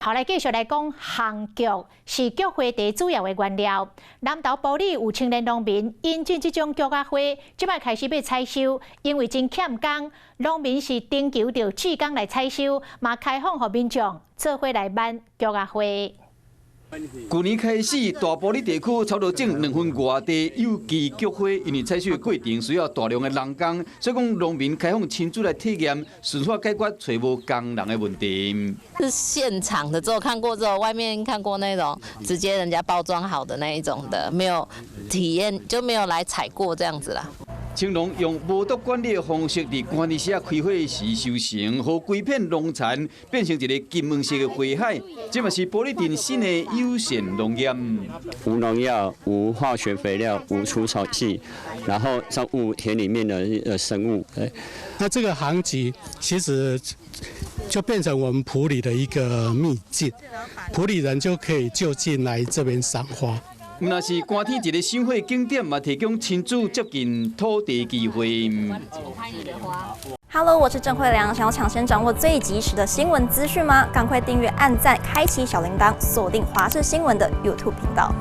后来继续来讲，杭菊是菊花茶主要的原料。南投埔里有青年农民引进这种菊花花，即摆开始要采收，因为真欠工，农民是征求着志工来采收，嘛开放予民众做伙来挽菊花花。去年开始，大埔里地区差不多种2分外地有机菊花，因为采收的过程需要大量的人工，所以讲农民开放亲自来体验，顺法解决找无工人的问题。是现场的，只有看过之后，外面看过那种直接人家包装好的那一种的，没有体验，就没有来采过这样子啦。青农用无毒管理的方式，伫寒日时开花时收成，和规片农残变成一个金黄色的花海。这嘛是埔里镇新的友善农业。无农药、无化学肥料、无除草剂，然后在田里面的生物。那这个航集其实就变成我们埔里的一个秘境，埔里人就可以就近来这边赏花。那是寒天一个赏花景点，嘛提供亲子接近土地机会。Hello， 我是郑慧良，想要抢先掌握最及时的新闻资讯吗？赶快订阅、按赞、开启小铃铛，锁定华视新闻的 YouTube 频道。